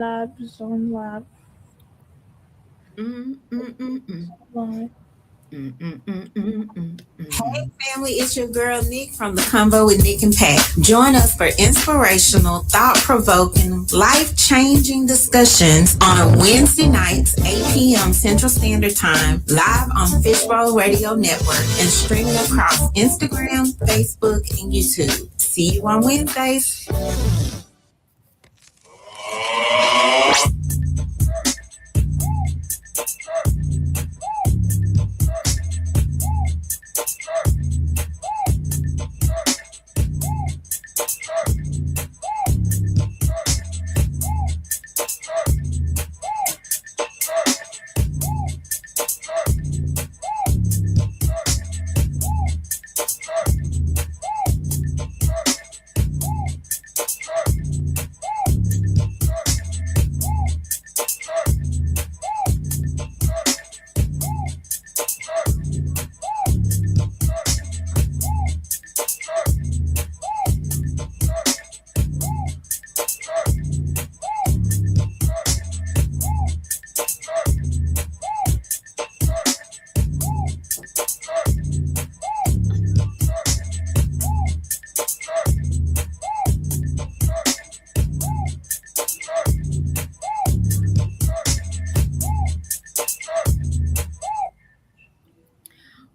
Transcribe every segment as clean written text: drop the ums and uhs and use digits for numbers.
Labs on lab. Mm, mm, mm, mm. Live. Mm, mm, mm, mm, mm, Hey, mm. family, it's your girl Nick from the Convo with Nick and Pat. Join us for inspirational, thought provoking, life changing discussions on Wednesday nights, 8 p.m. Central Standard Time, live on Fishbowl Radio Network and streaming across Instagram, Facebook, and YouTube. See you on Wednesdays.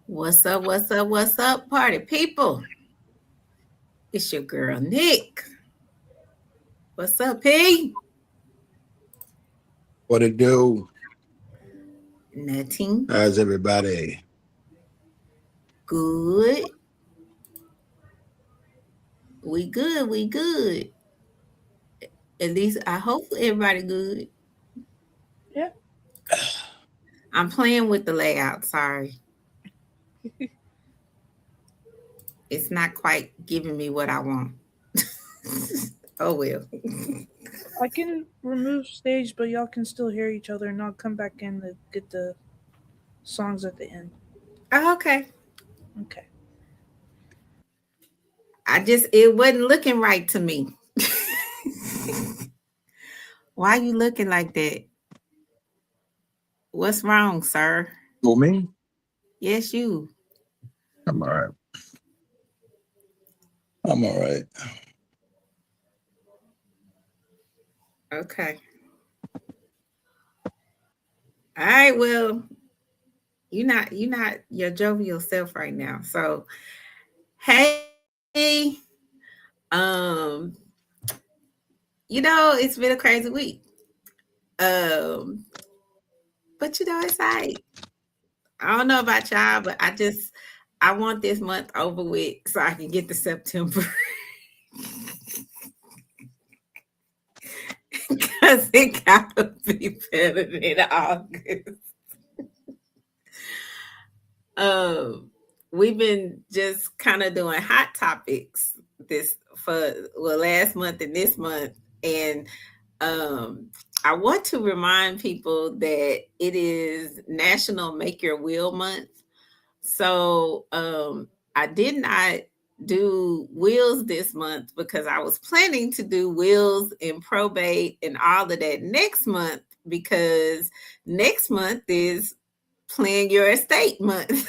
What's up? What's up? What's up, party people? It's your girl Nick. What's up, P? What it do? Nothing. How's everybody? Good. We good. We good. At least I hope everybody good. Yeah. I'm playing with the layout. Sorry, it's not quite giving me what I want. Oh well. I can remove stage, but y'all can still hear each other, and I'll come back in to get the songs at the end. Oh, okay. Okay. It wasn't looking right to me. Why you looking like that? What's wrong, sir? For me? Yes, you. I'm all right. I'm all right. Okay. All right. Well, you're not your jovial self right now. So hey, um, it's been a crazy week. Um, but it's like I don't know about y'all, but I want this month over with so I can get to September. Because it gotta be better than August. Um, we've been just kind of doing hot topics this for last month and this month, and um, I want to remind people that it is National Make Your Will Month. So I did not do wills this month because I was planning to do wills and probate and all of that next month because next month is plan your estate month.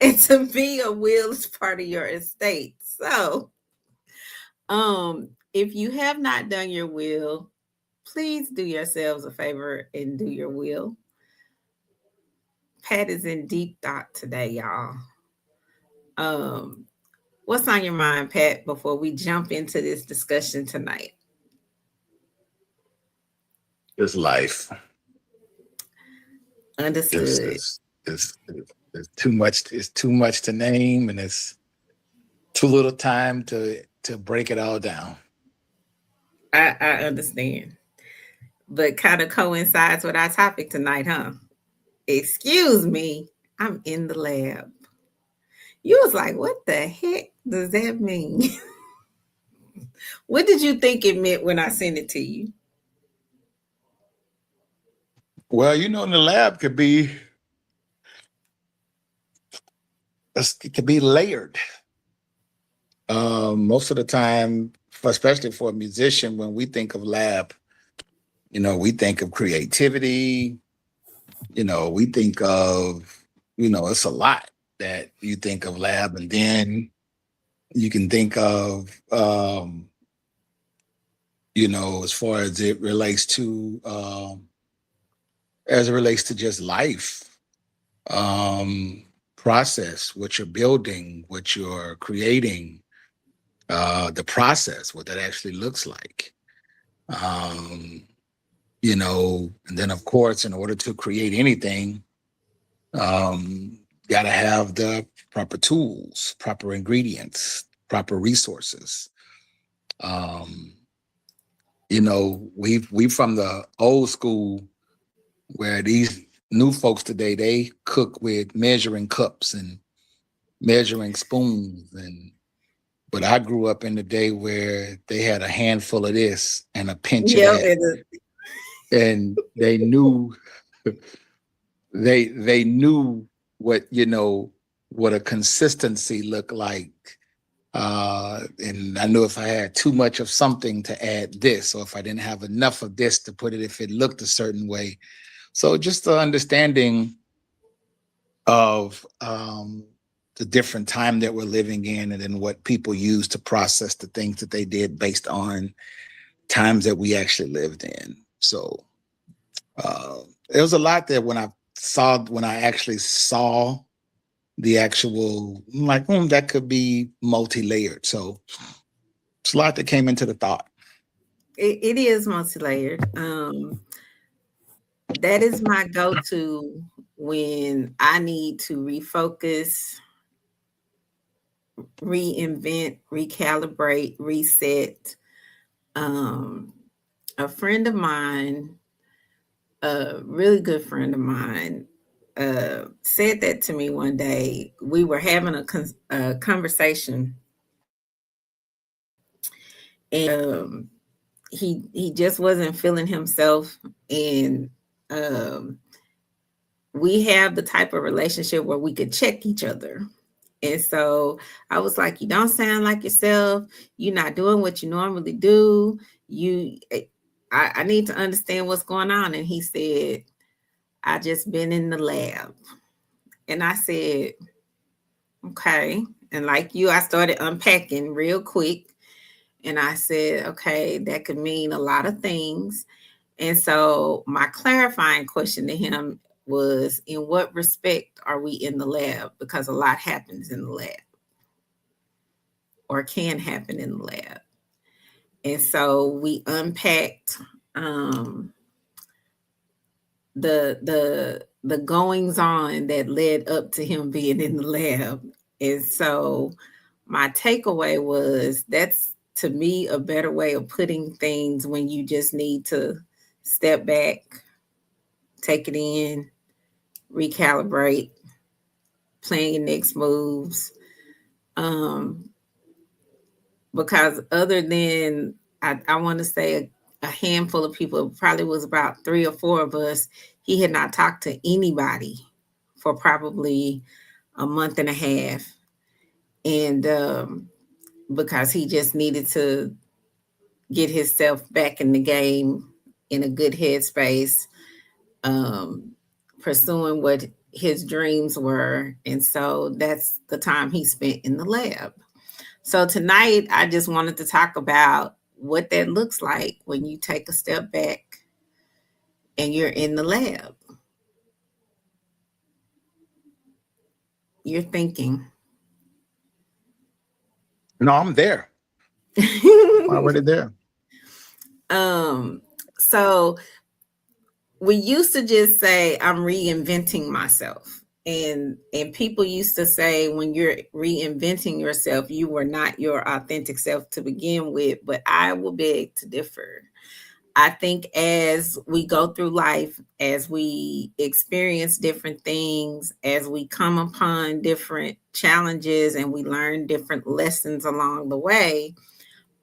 And to me, a will is part of your estate. So if you have not done your will, please do yourselves a favor and do your will. Pat is in deep thought today, y'all. Um, what's on your mind, Pat, before we jump into this discussion tonight? It's life. It's, Understood. it's, it's, it's too much. It's too much to name, and it's too little time to break it all down. I understand. But kind of coincides with our topic tonight, huh? Excuse me, I'm in the lab. You was like, what the heck does that mean? What did you think it meant when I sent it to you? Well, in the lab it could be layered. Most of the time, especially for a musician, when we think of lab, We think of creativity, we think of, it's a lot that you think of lab, and then you can think of, as far as it relates to, just life, process, what you're building, what you're creating, the process, what that actually looks like. And then of course, in order to create anything, got to have the proper tools, proper ingredients, proper resources. We from the old school, where these new folks today, they cook with measuring cups and measuring spoons, but I grew up in the day where they had a handful of this and a pinch of that, and they knew they knew what what a consistency looked like. And I knew if I had too much of something to add this, or if I didn't have enough of this to put it, if it looked a certain way. So just the understanding of the different time that we're living in, and then what people use to process the things that they did based on times that we actually lived in. So there was a lot there when I actually saw the actual, I'm like, that could be multi-layered. So it's a lot that came into the thought. It is multi-layered. That is my go-to when I need to refocus, reinvent, recalibrate, reset. A friend of mine, a really good friend of mine, said that to me one day. We were having a conversation, and he just wasn't feeling himself, and we have the type of relationship where we could check each other. And so I was like, you don't sound like yourself. You're not doing what you normally do. I need to understand what's going on. And he said, I just been in the lab. And I said, okay. And like you, I started unpacking real quick. And I said, okay, that could mean a lot of things. And so my clarifying question to him was, in what respect are we in the lab? Because a lot happens in the lab, or can happen in the lab. And so we unpacked the goings on that led up to him being in the lab. And so my takeaway was, that's, to me, a better way of putting things, when you just need to step back, take it in, recalibrate, plan your next moves. Because other than, I want to say a handful of people, probably was about 3 or 4 of us, he had not talked to anybody for probably a month and a half. And because he just needed to get himself back in the game in a good headspace, pursuing what his dreams were. And so that's the time he spent in the lab. So tonight, I just wanted to talk about what that looks like when you take a step back and you're in the lab. You're thinking. No, I'm there. I'm already there. So we used to just say, I'm reinventing myself. And people used to say, when you're reinventing yourself, you were not your authentic self to begin with. But I will beg to differ. I think as we go through life, as we experience different things, as we come upon different challenges and we learn different lessons along the way,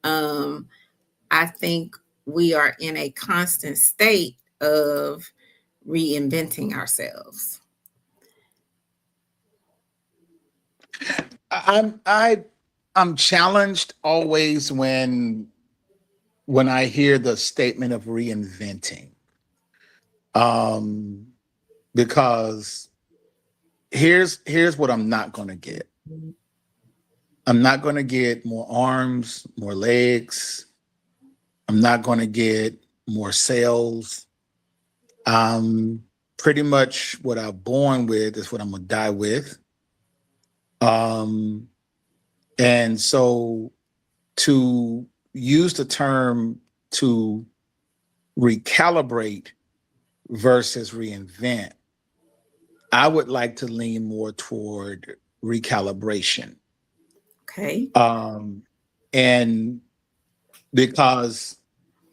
I think we are in a constant state of reinventing ourselves. I'm challenged always when when I hear the statement of reinventing. Because here's what I'm not going to get. I'm not going to get more arms, more legs. I'm not going to get more cells. Pretty much what I'm born with is what I'm going to die with. And so to use the term to recalibrate versus reinvent, I would like to lean more toward recalibration. Okay. And because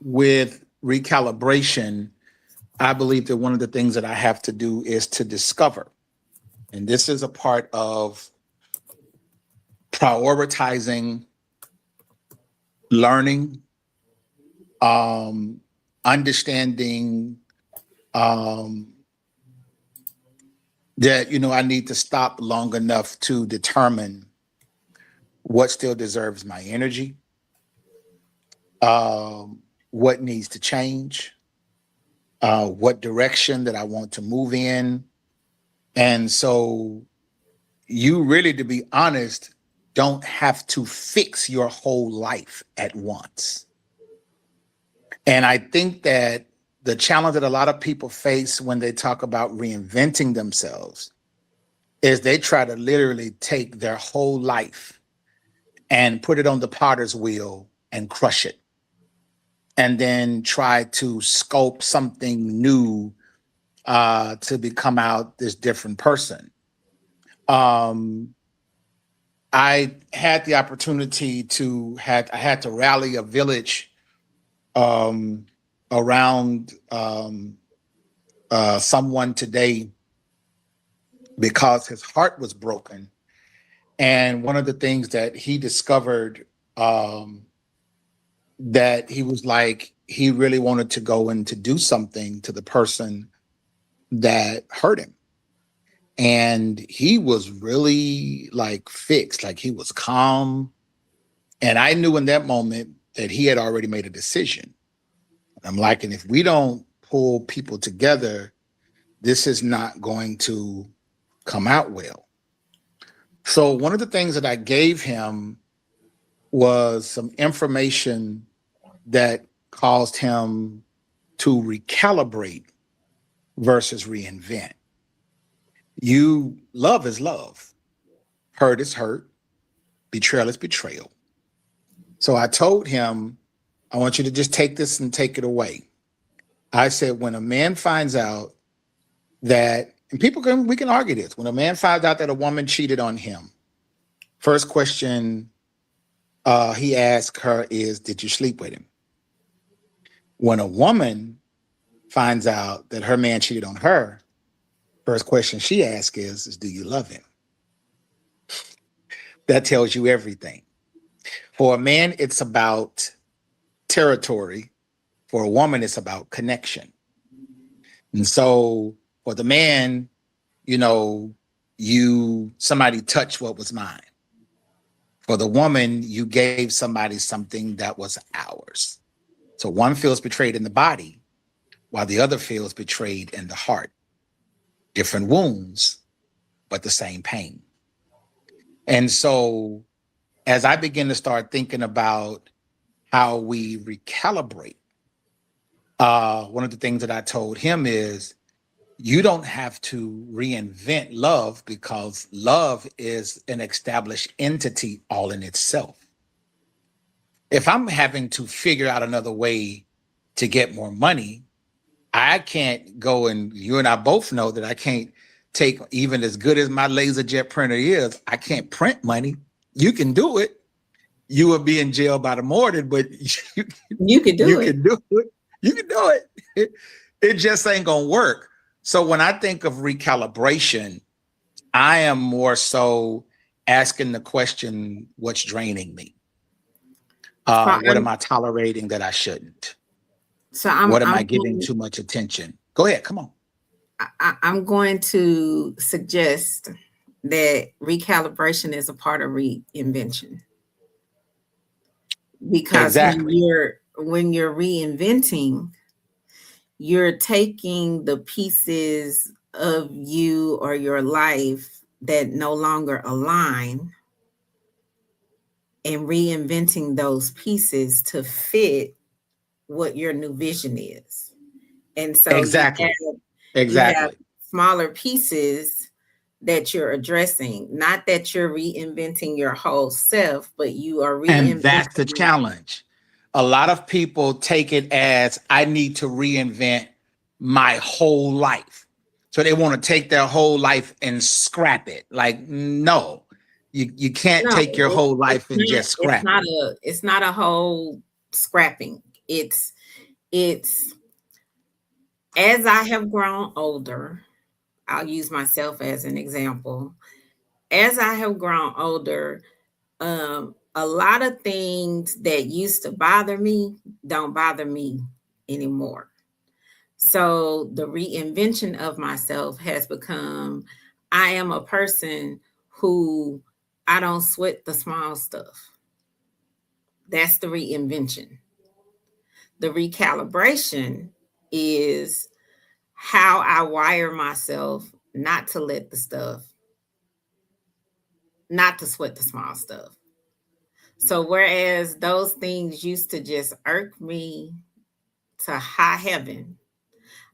with recalibration, I believe that one of the things that I have to do is to discover. And this is a part of prioritizing, learning, understanding that, I need to stop long enough to determine what still deserves my energy, what needs to change, what direction that I want to move in. And so you really, to be honest, don't have to fix your whole life at once. And I think that the challenge that a lot of people face when they talk about reinventing themselves is they try to literally take their whole life and put it on the potter's wheel and crush it, and then try to sculpt something new to become out this different person. I had the opportunity I had to rally a village around someone today because his heart was broken. And one of the things that he discovered that he was like, he really wanted to go and to do something to the person that hurt him. And he was really like fixed, like he was calm. And I knew in that moment that he had already made a decision. I'm like, and if we don't pull people together, this is not going to come out well. So one of the things that I gave him was some information that caused him to recalibrate versus reinvent. Love is love. Hurt is hurt. Betrayal is betrayal. So I told him, I want you to just take this and take it away. I said, when a man finds out that, and we can argue this, when a man finds out that a woman cheated on him, first question he asked her is, did you sleep with him? When a woman finds out that her man cheated on her, first question she asks is do you love him? That tells you everything. For a man, it's about territory. For a woman, it's about connection. And so for the man, somebody touched what was mine. For the woman, you gave somebody something that was ours. So one feels betrayed in the body, while the other feels betrayed in the heart. Different wounds, but the same pain. And so as I begin to start thinking about how we recalibrate, one of the things that I told him is, you don't have to reinvent love because love is an established entity all in itself. If I'm having to figure out another way to get more money, I can't go, and you and I both know that I can't take, even as good as my LaserJet printer is, I can't print money. You can do it. You will be in jail by the morning, but you can do it. You can do it. It just ain't gonna work. So when I think of recalibration, I am more so asking the question, what's draining me? What am I tolerating that I shouldn't? What am I giving too much attention? Go ahead, come on. I'm going to suggest that recalibration is a part of reinvention. Because exactly. when you're reinventing, you're taking the pieces of you or your life that no longer align and reinventing those pieces to fit what your new vision is. And so Exactly. you have Exactly. smaller pieces that you're addressing, not that you're reinventing your whole self, but you are And that's the reinventing. challenge. A lot of people take it as I need to reinvent my whole life. So they want to take their whole life and scrap it. Like, no, you can't No, take your whole life and just scrap it. it's not a whole scrapping. It's as I have grown older, I'll use myself as an example. As I have grown older, a lot of things that used to bother me don't bother me anymore. So the reinvention of myself has become I am a person who I don't sweat the small stuff. That's the reinvention. The recalibration is how I wire myself not to let the stuff, not to sweat the small stuff. So whereas those things used to just irk me to high heaven,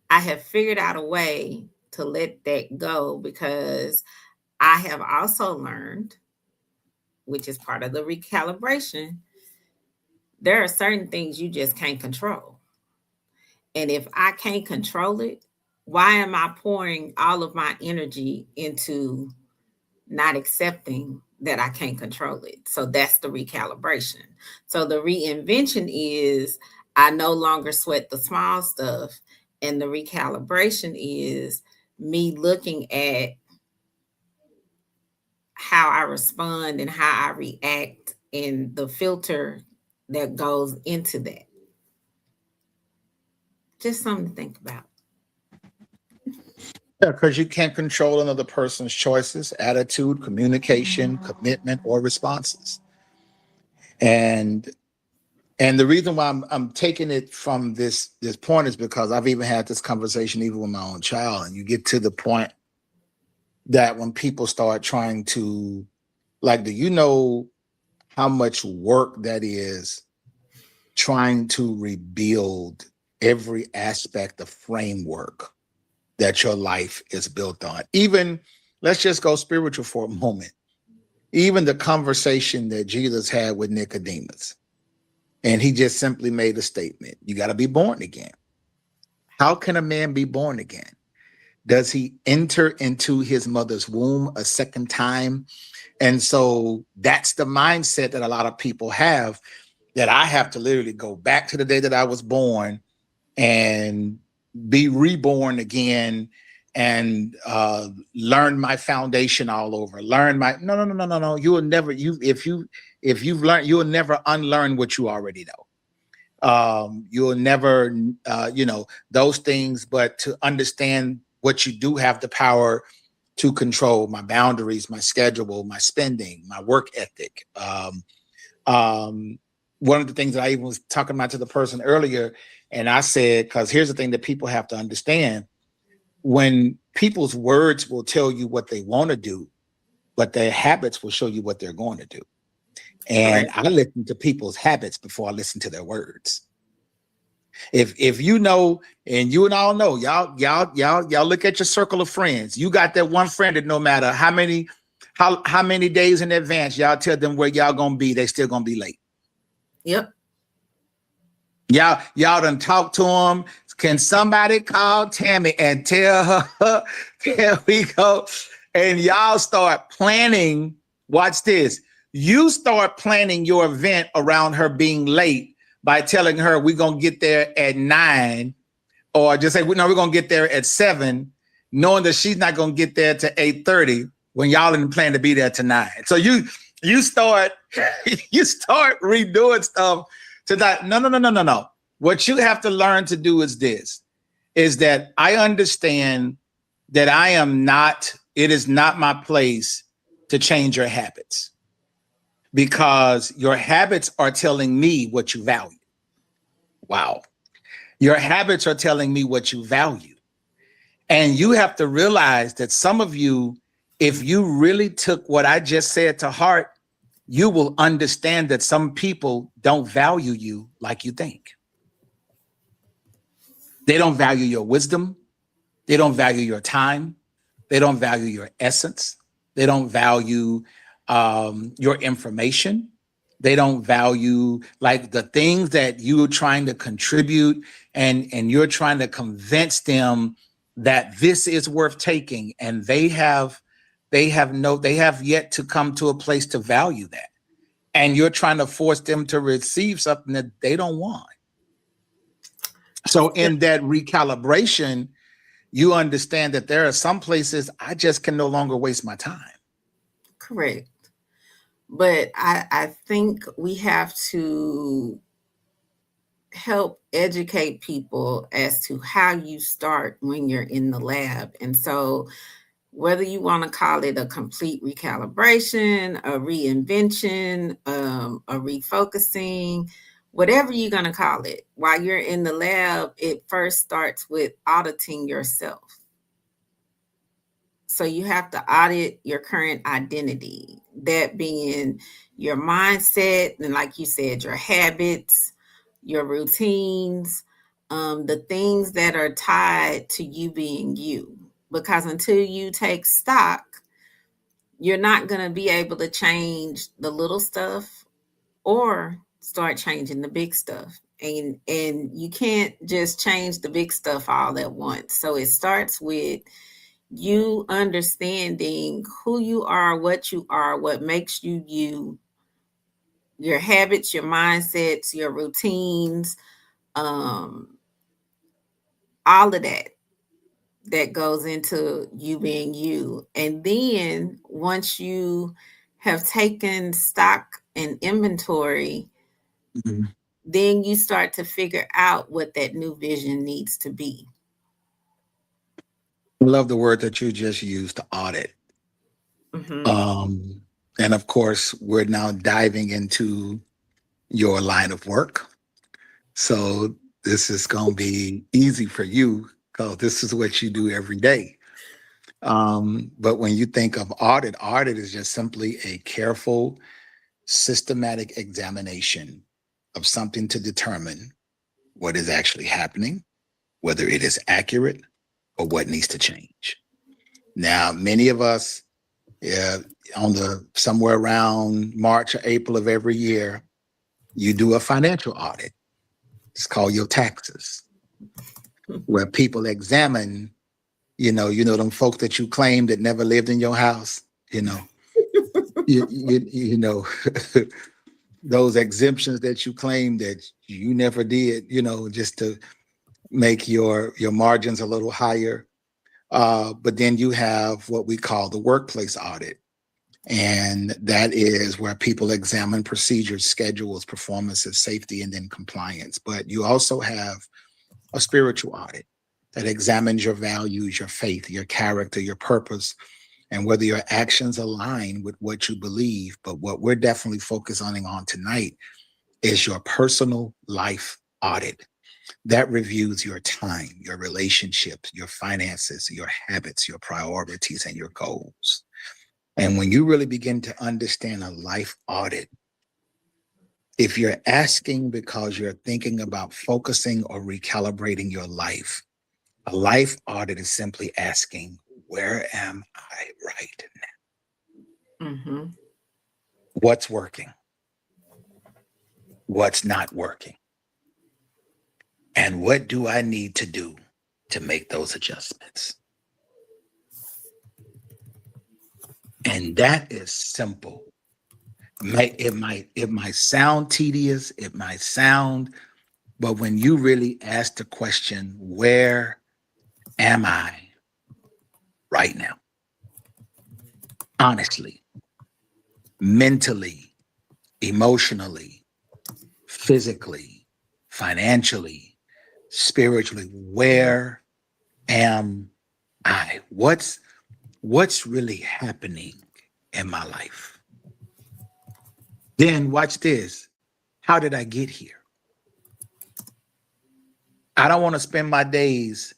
I have figured out a way to let that go because I have also learned, which is part of the recalibration, there are certain things you just can't control. And if I can't control it, why am I pouring all of my energy into not accepting that I can't control it? So that's the recalibration. So the reinvention is I no longer sweat the small stuff. And the recalibration is me looking at how I respond and how I react and the filter that goes into that. Just something to think about. Yeah, because you can't control another person's choices, attitude, communication, commitment, or responses. And the reason why I'm taking it from this point is because I've even had this conversation even with my own child, and you get to the point that when people start trying to, like, do you know how much work that is trying to rebuild every aspect of framework that your life is built on? Even, let's just go spiritual for a moment. Even the conversation that Jesus had with Nicodemus, and he just simply made a statement: you got to be born again. How can a man be born again? Does he enter into his mother's womb a second time? And so that's the mindset that a lot of people have, that I have to literally go back to the day that I was born and be reborn again and learn my foundation all over. No. You will never, if you've learned, you will never unlearn what you already know. You will never, those things, but to understand what you do have the power to control: my boundaries, my schedule, my spending, my work ethic. One of the things that I even was talking about to the person earlier, and I said, because here's the thing that people have to understand: when people's words will tell you what they want to do, but their habits will show you what they're going to do. And I listen to people's habits before I listen to their words. If you know, and you and all know, y'all look at your circle of friends. You got that one friend that no matter how many days in advance y'all tell them where y'all gonna be, they still gonna be late. Yep. Y'all done talk to them. Can somebody call Tammy and tell her, here we go? And y'all start planning. Watch this. You start planning your event around her being late by telling her we're going to get there at 9, or just say, no, we're going to get there at 7, knowing that she's not going to get there to 8:30 when y'all didn't plan to be there to 9. So you start redoing stuff to that. No. What you have to learn to do is this, is that I understand that it is not my place to change your habits, because your habits are telling me what you value. Wow. Your habits are telling me what you value. And you have to realize that some of you, if you really took what I just said to heart, you will understand that some people don't value you like you think. They don't value your wisdom. They don't value your time. They don't value your essence. They don't value your information. They don't value like the things that you're trying to contribute, and you're trying to convince them that this is worth taking. And they have yet to come to a place to value that. And you're trying to force them to receive something that they don't want. So in that recalibration, you understand that there are some places I just can no longer waste my time. Correct. But I think we have to help educate people as to how you start when you're in the lab. And so whether you want to call it a complete recalibration, a reinvention, a refocusing, whatever you're going to call it, while you're in the lab, it first starts with auditing yourself. So you have to audit your current identity, that being your mindset, and like you said, your habits, your routines, the things that are tied to you being you. Because until you take stock, you're not going to be able to change the little stuff or start changing the big stuff. And you can't just change the big stuff all at once. So it starts with you understanding who you are, what makes you you, your habits, your mindsets, your routines, all of that goes into you being you. And then once you have taken stock and inventory, then you start to figure out what that new vision needs to be. I love the word that you just used, to audit. And of course, we're now diving into your line of work. So this is going to be easy for you because this is what you do every day. But when you think of audit is just simply a careful, systematic examination of something to determine what is actually happening, whether it is accurate, or what needs to change. Now, many of us, somewhere around March or April of every year, you do a financial audit. It's called your taxes, where people examine, them folks that you claim that never lived in your house, those exemptions that you claim that you never did, just to make your margins a little higher. But then you have what we call the workplace audit. And that is where people examine procedures, schedules, performances, safety, and then compliance. But you also have a spiritual audit that examines your values, your faith, your character, your purpose, and whether your actions align with what you believe. But what we're definitely focusing on tonight is your personal life audit. That reviews your time, your relationships, your finances, your habits, your priorities, and your goals. And when you really begin to understand a life audit, if you're asking because you're thinking about focusing or recalibrating your life, a life audit is simply asking, where am I right now? What's working? What's not working? And what do I need to do to make those adjustments? And that is simple. It might sound tedious, but when you really ask the question, where am I right now? Honestly, mentally, emotionally, physically, financially, spiritually, where am I? What's really happening in my life? Then watch this. How did I get here? I don't want to spend my days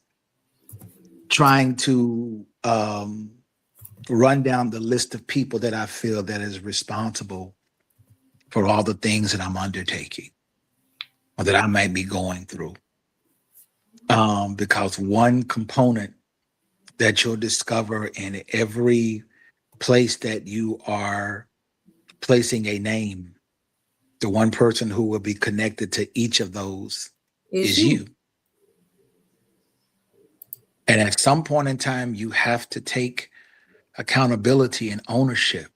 trying to run down the list of people that I feel that is responsible for all the things that I'm undertaking or that I might be going through. Because one component that you'll discover in every place that you are placing a name, the one person who will be connected to each of those is you. And at some point in time, you have to take accountability and ownership,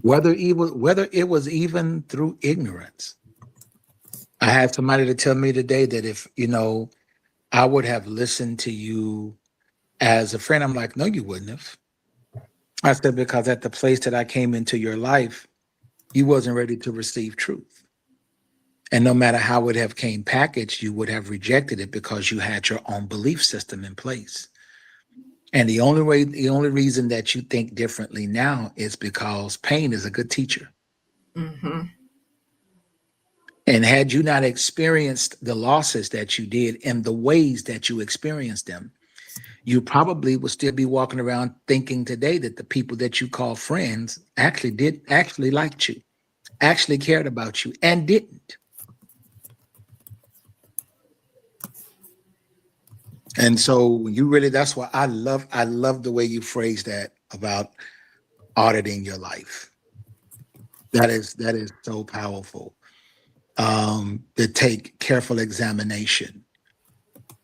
whether it was even through ignorance. I had somebody to tell me today that if, I would have listened to you as a friend. I'm like, no, you wouldn't have. I said, because at the place that I came into your life, you wasn't ready to receive truth. And no matter how it have came packaged, you would have rejected it because you had your own belief system in place. And the only reason that you think differently now is because pain is a good teacher. Mm-hmm. And had you not experienced the losses that you did in the ways that you experienced them, you probably would still be walking around thinking today that the people that you call friends actually liked you, actually cared about you, and didn't. And so that's why I love the way you phrase that about auditing your life. That is so powerful. To take careful examination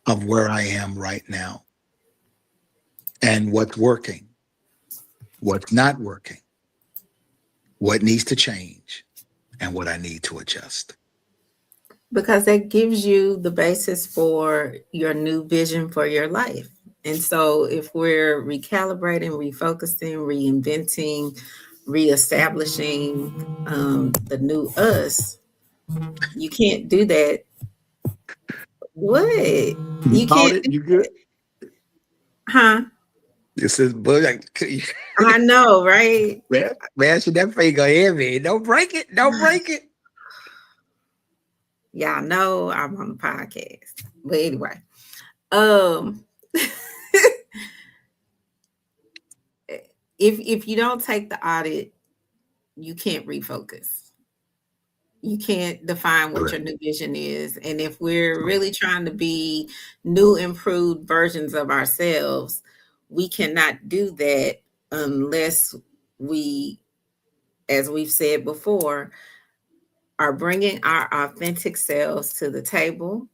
of where I am right now and what's working, what's not working, what needs to change, and what I need to adjust. Because that gives you the basis for your new vision for your life. And so if we're recalibrating, refocusing, reinventing, reestablishing the new us, you can't do that. What? You can't. You good? Huh? This is bullet. I know, right? Man, should that finger heavy? Don't break it. Don't break it. Y'all know I'm on the podcast. But anyway, if you don't take the audit, you can't refocus. You can't define what your new vision is. And if we're really trying to be new, improved versions of ourselves, we cannot do that unless we, as we've said before, are bringing our authentic selves to the table,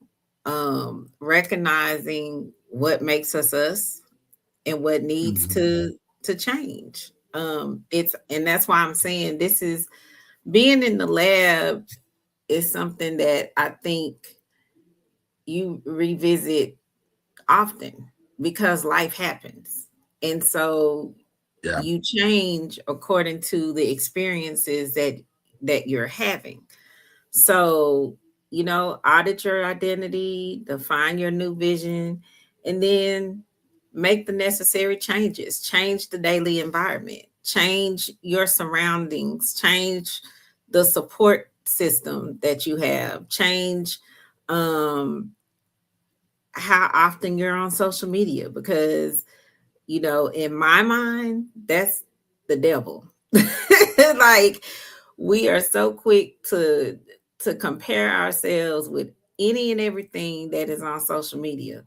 recognizing what makes us and what needs to change. And that's why I'm saying this is being in the lab is something that I think you revisit often because life happens. And so you change according to the experiences that you're having. So, audit your identity, define your new vision, and then make the necessary changes. Change the daily environment, change your surroundings, change the support system that you have, change how often you're on social media, because, in my mind, that's the devil. Like, we are so quick to compare ourselves with any and everything that is on social media.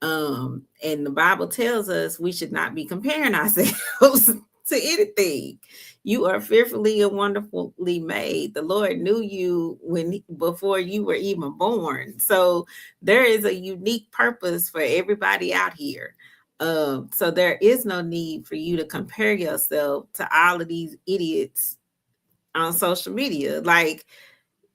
And the Bible tells us we should not be comparing ourselves to anything. You are fearfully and wonderfully made. The Lord knew you before you were even born. So there is a unique purpose for everybody out here. So there is no need for you to compare yourself to all of these idiots on social media. Like,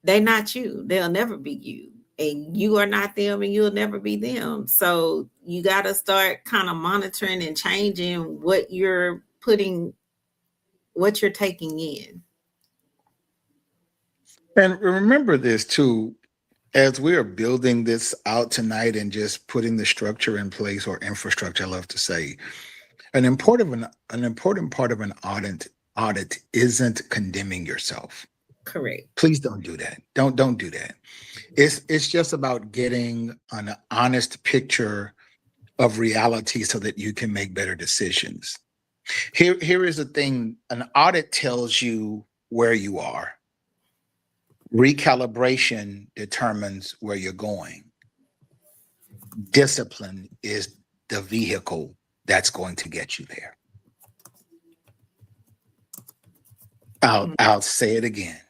they're not you. They'll never be you. And you are not them, and you'll never be them. So you got to start kind of monitoring and changing what you're taking in. And remember this too, as we are building this out tonight and just putting the structure in place, or infrastructure, I love to say, an important part of an audit isn't condemning yourself. Correct. Please don't do that. Don't do that. It's just about getting an honest picture of reality so that you can make better decisions. Here is the thing. An audit tells you where you are. Recalibration determines where you're going. Discipline is the vehicle that's going to get you there. I'll say it again.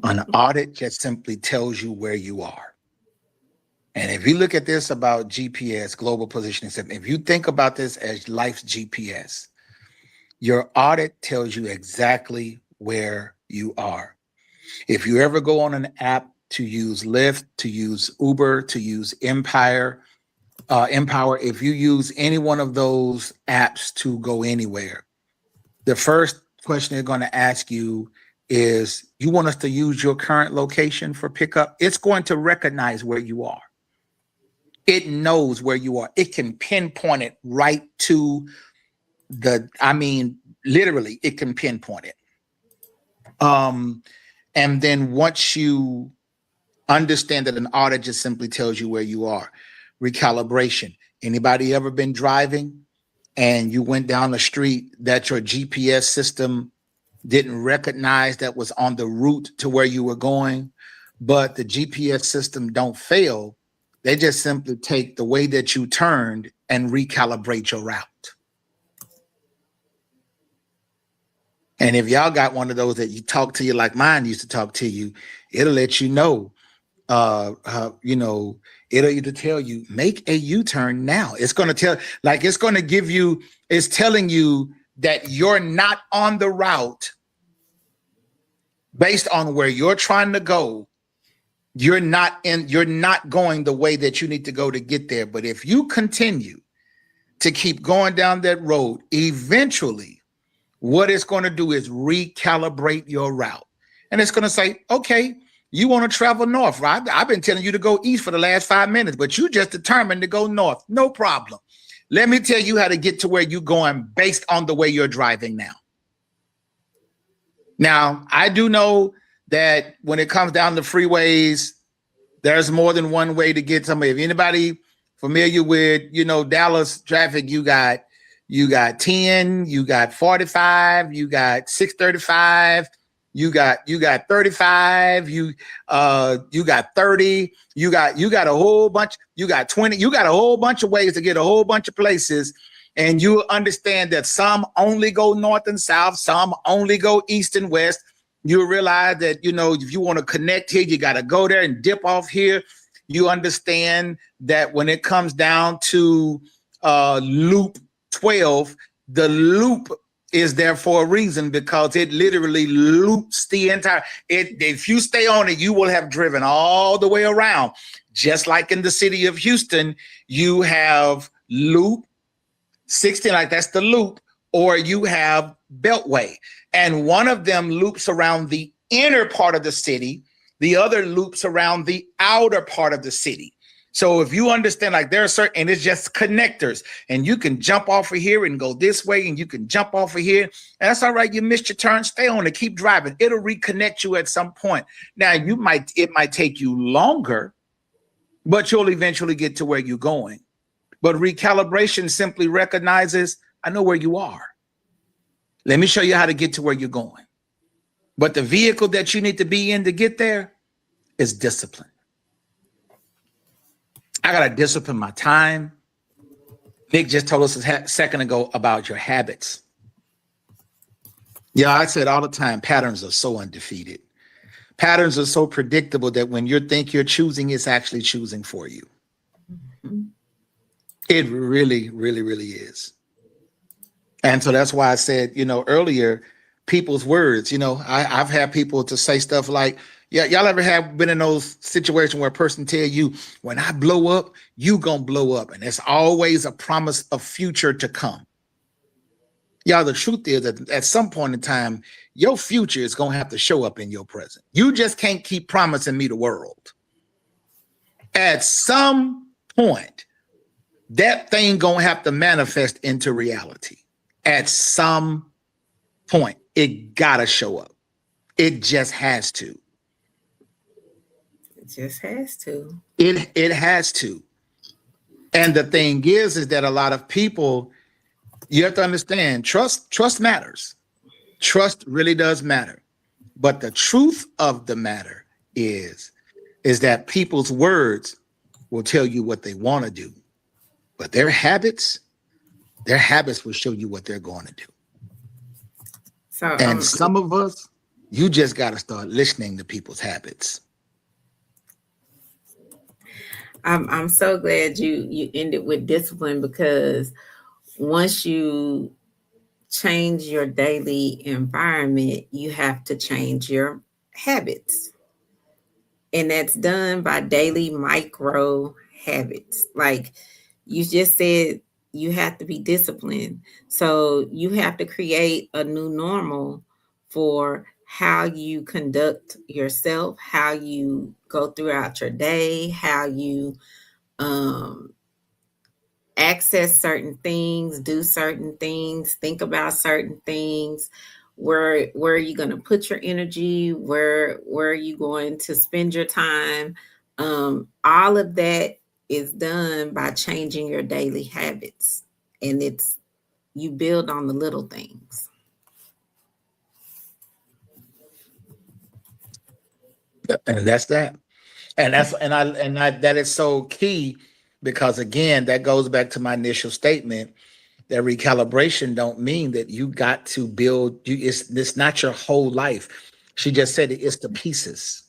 An audit just simply tells you where you are. And if you look at this about GPS, global positioning system, if you think about this as life's GPS, your audit tells you exactly where you are. If you ever go on an app to use Lyft, to use Uber, to use Empower, if you use any one of those apps to go anywhere, the first question they're going to ask you is, you want us to use your current location for pickup? It's going to recognize where you are. It knows where you are. It can pinpoint it right to literally, it can pinpoint it. And then once you understand that an audit just simply tells you where you are. Recalibration. Anybody ever been driving and you went down the street that your GPS system didn't recognize that was on the route to where you were going, but the GPS system don't fail. They just simply take the way that you turned and recalibrate your route. And if y'all got one of those that you talk to you like mine used to talk to you, it'll let you know, it'll either tell you, make a U-turn now. It's going to tell, like, it's going to give you, it's telling you that you're not on the route based on where you're trying to go. You're not going the way that you need to go to get there. But if you continue to keep going down that road, eventually what it's going to do is recalibrate your route. And it's going to say, okay, you want to travel north, right? I've been telling you to go east for the last 5 minutes, but you just determined to go north. No problem. Let me tell you how to get to where you're going based on the way you're driving now. Now, I do know that when it comes down to freeways, there's more than one way to get somewhere. If anybody familiar with, Dallas traffic, you got 10, you got 45, you got 635, you got 35, you got 30, you got a whole bunch, you got 20, you got a whole bunch of ways to get a whole bunch of places. And you understand that some only go north and south, some only go east and west. You realize that, if you want to connect here, you got to go there and dip off here. You understand that when it comes down to loop 12, the loop is there for a reason, because it literally loops the entire, if you stay on it, you will have driven all the way around. Just like in the city of Houston, you have loop 16, like that's the loop, or you have Beltway. And one of them loops around the inner part of the city. The other loops around the outer part of the city. So if you understand, like there are certain, and it's just connectors, and you can jump off of here and go this way, and you can jump off of here. And that's all right. You missed your turn. Stay on it. Keep driving. It'll reconnect you at some point. Now it might take you longer, but you'll eventually get to where you're going. But recalibration simply recognizes, I know where you are. Let me show you how to get to where you're going. But the vehicle that you need to be in to get there is discipline. I got to discipline my time. Nick just told us a second ago about your habits. Yeah, I said all the time, patterns are so undefeated. Patterns are so predictable that when you think you're choosing, it's actually choosing for you. Mm-hmm. It really, really, really is. And so that's why I said, earlier, people's words, I've had people to say stuff like, yeah, y'all ever been in those situations where a person tell you, when I blow up, you gonna blow up. And it's always a promise of future to come. Y'all, the truth is that at some point in time, your future is gonna have to show up in your present. You just can't keep promising me the world. At some point, that thing gonna have to manifest into reality. At some point, it gotta show up. It just has to. It just has to. It has to. And the thing is that a lot of people, you have to understand, trust matters. Trust really does matter. But the truth of the matter is that people's words will tell you what they want to do, but their habits will show you what they're going to do. So, And some of us, you just got to start listening to people's habits. I'm so glad you ended with discipline, because once you change your daily environment, you have to change your habits. And that's done by daily micro habits. Like you just said, you have to be disciplined. So you have to create a new normal for how you conduct yourself, how you go throughout your day, how you access certain things, do certain things, think about certain things. Where are you going to put your energy? Where are you going to spend your time? All of that is done by changing your daily habits, and you build on the little things. And that's that. And that is so key, because again, that goes back to my initial statement that recalibration don't mean that you got to build it's not your whole life. She just said it's the pieces.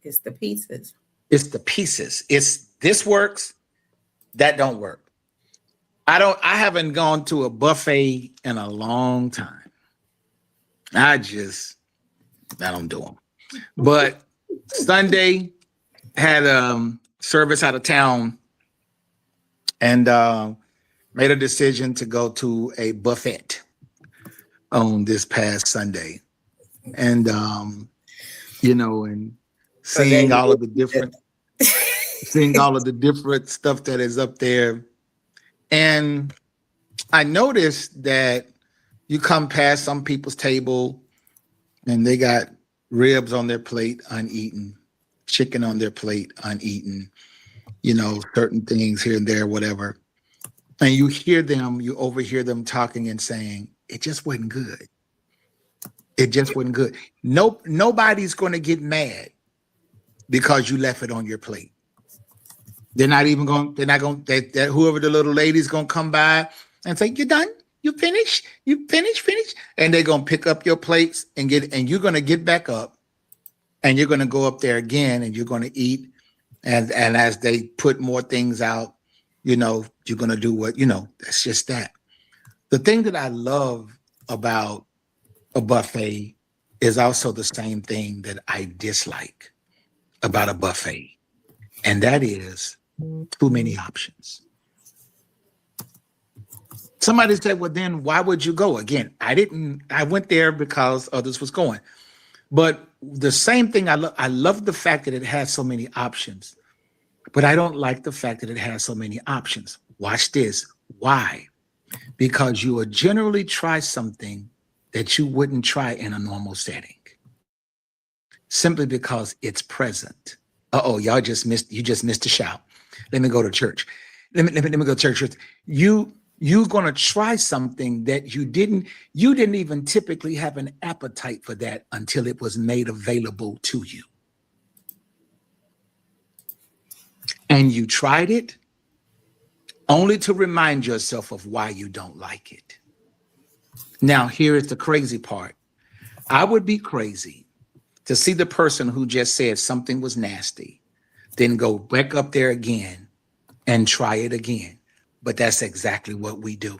It's the pieces. It's the pieces. It's this works, that don't work. I haven't gone to a buffet in a long time. I don't do them. But Sunday had service out of town, and made a decision to go to a buffet on this past Sunday. And and seeing all of the different stuff that is up there. And I noticed that you come past some people's table and they got ribs on their plate uneaten, chicken on their plate uneaten, certain things here and there, whatever. And you overhear them talking and saying, it just wasn't good. It just wasn't good. Nobody's going to get mad because you left it on your plate. Whoever the little lady's going to come by and say, you done? You finished? You finished? And they're going to pick up your plates and you're going to get back up and you're going to go up there again and you're going to eat. And as they put more things out, you're going to do what, that's just that. The thing that I love about a buffet is also the same thing that I dislike about a buffet. And that is too many options. Somebody said, well, then why would you go? Again, I went there because others was going. But the same thing, I love the fact that it has so many options, but I don't like the fact that it has so many options. Watch this. Why? Because you will generally try something that you wouldn't try in a normal setting, simply because it's present. You just missed a shout. Let me go to church. Let me go to church. You're gonna try something that you didn't even typically have an appetite for that until it was made available to you. And you tried it only to remind yourself of why you don't like it. Now, here is the crazy part. I would be crazy to see the person who just said something was nasty, then go back up there again and try it again. But that's exactly what we do.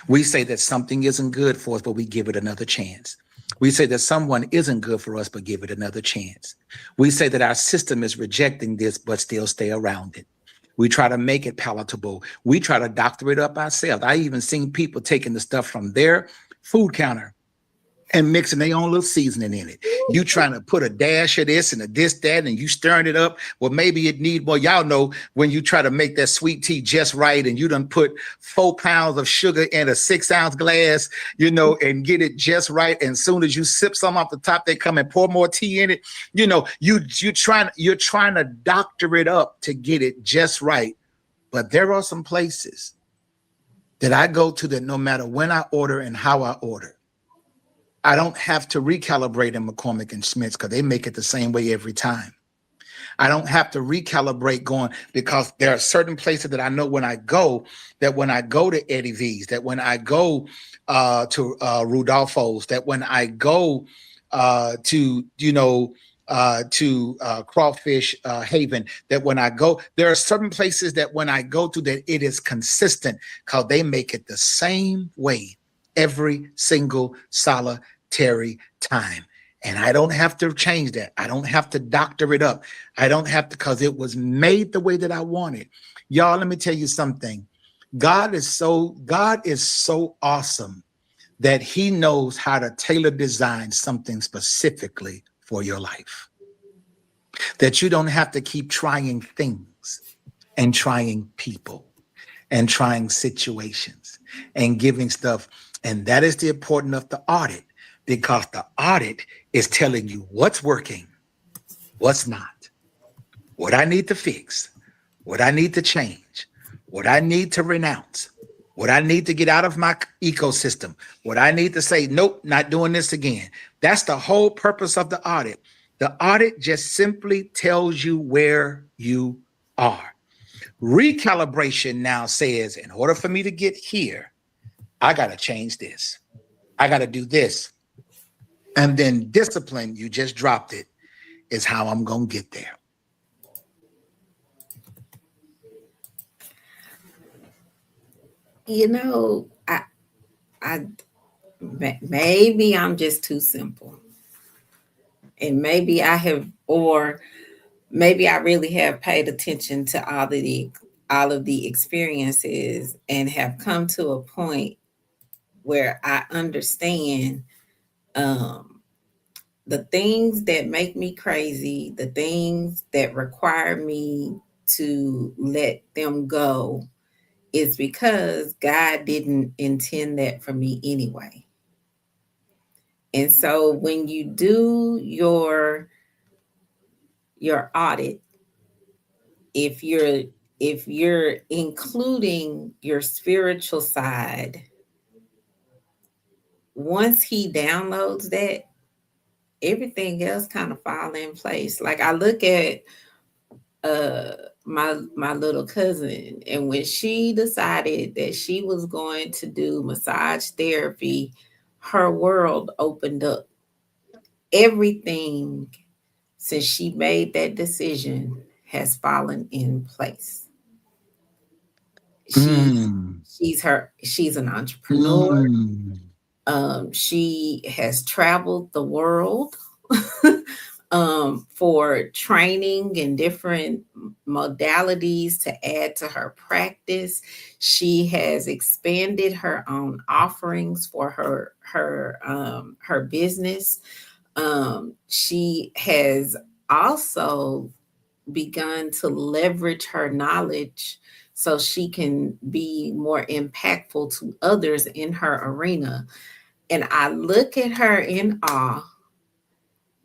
We say that something isn't good for us, but we give it another chance. We say that someone isn't good for us, but give it another chance. We say that our system is rejecting this, but still stay around it. We try to make it palatable. We try to doctor it up ourselves. I even seen people taking the stuff from their food counter and mixing their own little seasoning in it. You trying to put a dash of this and a this, that, and you stirring it up. Well, maybe it need more. Y'all know when you try to make that sweet tea just right and you done put 4 pounds of sugar in a 6-ounce glass, you know, and get it just right. And soon as you sip some off the top, they come and pour more tea in it. You know, you're trying to doctor it up to get it just right. But there are some places that I go to that no matter when I order and how I order, I don't have to recalibrate in McCormick and Schmitz because they make it the same way every time. I don't have to recalibrate going because there are certain places that I know when I go to Eddie V's, that when I go to Rudolfo's, that when I go to Crawfish Haven, that when I go, there are certain places that when I go to that it is consistent because they make it the same way every single solitary time. And I don't have to change that. I don't have to doctor it up. I don't have to, because it was made the way that I wanted. Y'all, let me tell you something. God is so awesome that he knows how to tailor design something specifically for your life. That you don't have to keep trying things and trying people and trying situations and giving stuff. And that is the importance of the audit, because the audit is telling you what's working, what's not, what I need to fix, what I need to change, what I need to renounce, what I need to get out of my ecosystem, what I need to say, nope, not doing this again. That's the whole purpose of the audit. The audit just simply tells you where you are. Recalibration now says, in order for me to get here, I got to change this. I got to do this. And then discipline, you just dropped it, is how I'm going to get there. You know, maybe I'm just too simple. And maybe I really have paid attention to all of the experiences and have come to a point where I understand the things that make me crazy, the things that require me to let them go, is because God didn't intend that for me anyway. And so when you do your audit, if you're including your spiritual side, once he downloads that, everything else kind of fall in place. Like I look at my little cousin, and when she decided that she was going to do massage therapy, her world opened up. Everything since she made that decision has fallen in place. She's an entrepreneur. She has traveled the world for training and different modalities to add to her practice. She has expanded her own offerings for her business. She has also begun to leverage her knowledge so she can be more impactful to others in her arena. And I look at her in awe,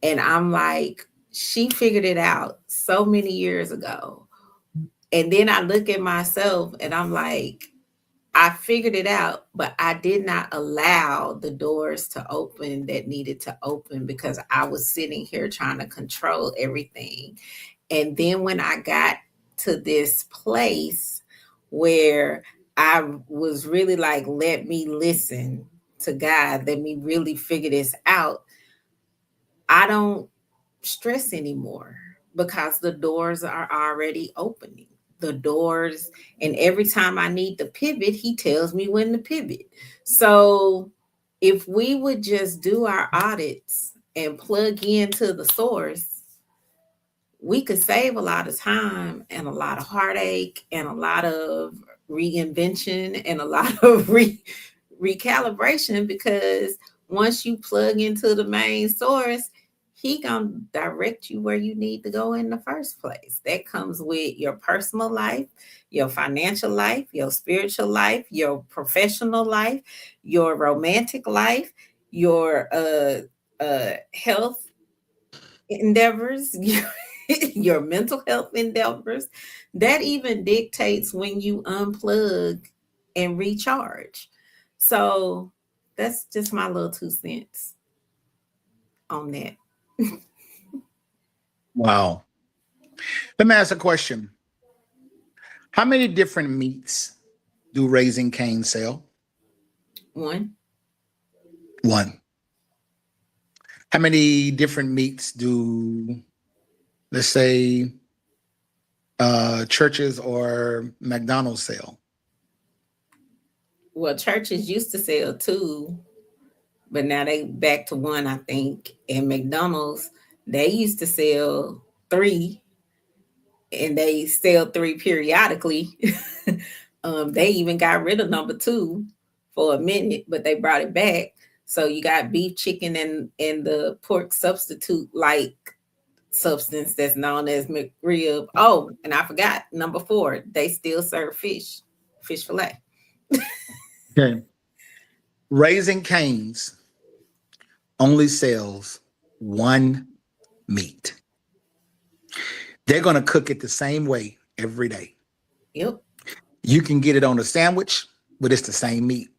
and I'm like, she figured it out so many years ago. And then I look at myself and I'm like, I figured it out, but I did not allow the doors to open that needed to open because I was sitting here trying to control everything. And then when I got to this place where I was really like, let me listen to God, let me really figure this out, I don't stress anymore because the doors are already opening. The doors, and every time I need to pivot, he tells me when to pivot. So if we would just do our audits and plug into the source, we could save a lot of time and a lot of heartache and a lot of reinvention and a lot of recalibration, because once you plug into the main source, he gonna direct you where you need to go in the first place. That comes with your personal life, your financial life, your spiritual life, your professional life, your romantic life, your health endeavors, your mental health endeavors. That even dictates when you unplug and recharge. So that's just my little 2 cents on that. Wow. Let me ask a question. How many different meats do Raising Cane sell? One. How many different meats do, let's say, churches or McDonald's sell? Well, churches used to sell 2, but now they back to 1, I think. And McDonald's, they used to sell 3, and they sell 3 periodically. They even got rid of number 2 for a minute, but they brought it back. So you got beef, chicken, and the pork substitute like substance that's known as McRib. Oh, and I forgot number 4. They still serve fish fillet. Okay. Raising Cane's only sells 1 meat. They're going to cook it the same way every day. Yep. You can get it on a sandwich, but it's the same meat.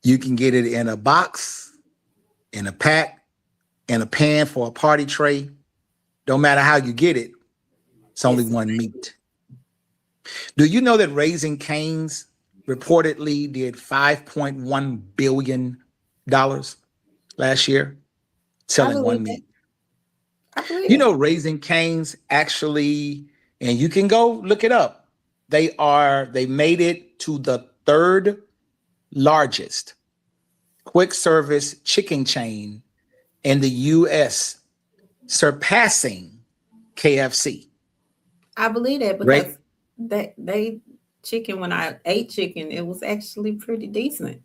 You can get it in a box, in a pack, in a pan for a party tray. Don't matter how you get it, it's only 1 meat. Do you know that Raising Cane's reportedly did $5.1 billion last year selling 1 meat? You know, Raising Cane's actually, and you can go look it up, they made it to the 3rd largest quick service chicken chain in the US, surpassing KFC. I believe that because they chicken, when I ate chicken, it was actually pretty decent.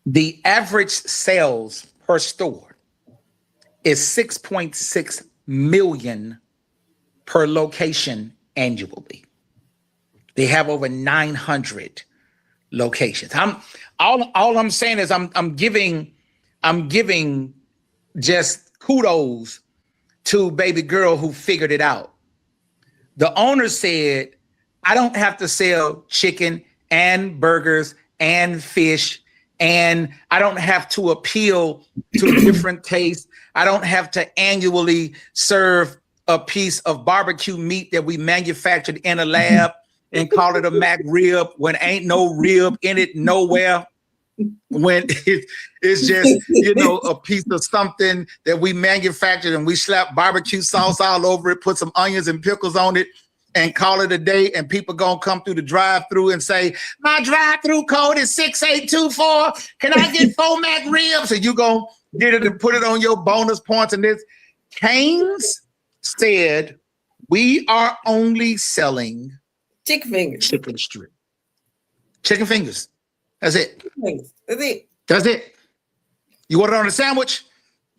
The average sales per store is 6.6 million per location annually. They have over 900 locations. All I'm saying is I'm giving just kudos to baby girl who figured it out. The owner said, I don't have to sell chicken and burgers and fish, and I don't have to appeal to different tastes. I don't have to annually serve a piece of barbecue meat that we manufactured in a lab and call it a Mac rib when ain't no rib in it nowhere. When it's just, a piece of something that we manufactured and we slap barbecue sauce all over it, put some onions and pickles on it, and call it a day. And people gonna come through the drive-through and say, my drive-through code is 6824. Can I get 4 Mac ribs? And you gonna get it and put it on your bonus points. And this Cane's said, we are only selling chicken fingers. Chicken fingers. That's it. That's it. You want it on a sandwich?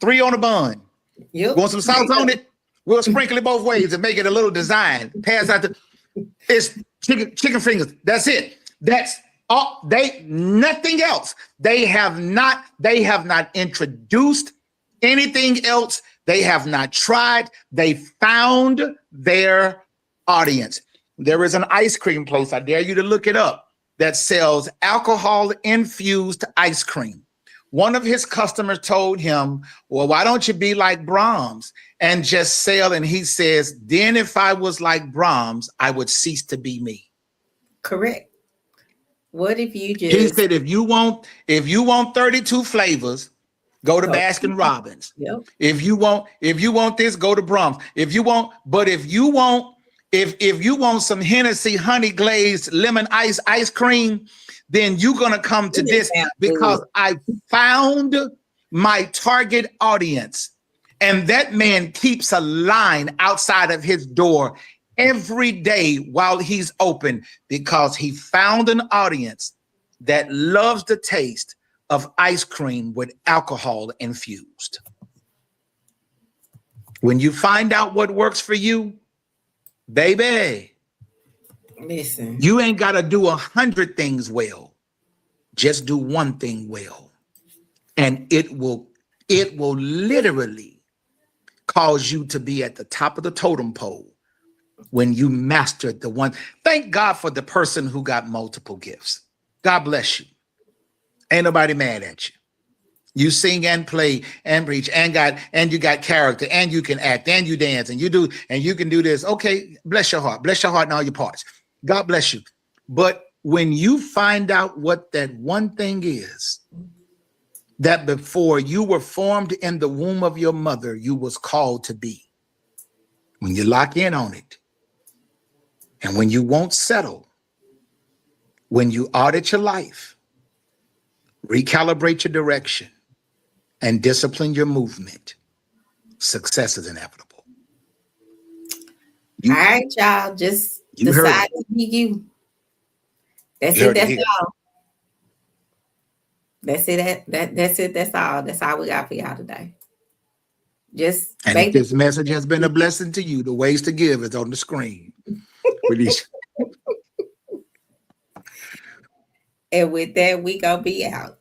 3 on a bun. Yep. Want some sauce on it? We'll sprinkle it both ways and make it a little design. Pass out it's chicken fingers. That's it. That's all. Nothing else. They have not introduced anything else. They have not tried. They found their audience. There is an ice cream place, I dare you to look it up, that sells alcohol-infused ice cream. One of his customers told him, well, why don't you be like Brahms and just sell? And he says, then if I was like Brahms, I would cease to be me. Correct. What if you just... He said, if you want 32 flavors, go to Baskin Robbins. Yep. If you want this, go to Brahms. If you want some Hennessy honey glazed lemon ice cream, then you're going to come to this because I found my target audience. And that man keeps a line outside of his door every day while he's open because he found an audience that loves the taste of ice cream with alcohol infused. When you find out what works for you, baby, Listen. you ain't got to do 100 things well. Just do one thing well. And it will literally cause you to be at the top of the totem pole when you mastered the one. Thank God for the person who got multiple gifts. God bless you. Ain't nobody mad at you. You sing and play and preach and you got character and you can act and you dance and you do and you can do this. Okay, bless your heart and all your parts. God bless you. But when you find out what that one thing is, that before you were formed in the womb of your mother, you was called to be. When you lock in on it, and when you won't settle, when you audit your life, recalibrate your direction, and discipline your movement, success is inevitable. All right, y'all. Just decide to be you. That's it. That's all. That's it. That's it. That's all. That's all we got for y'all today. Just and if this message has been a blessing to you, the ways to give is on the screen. And with that, we gonna be out.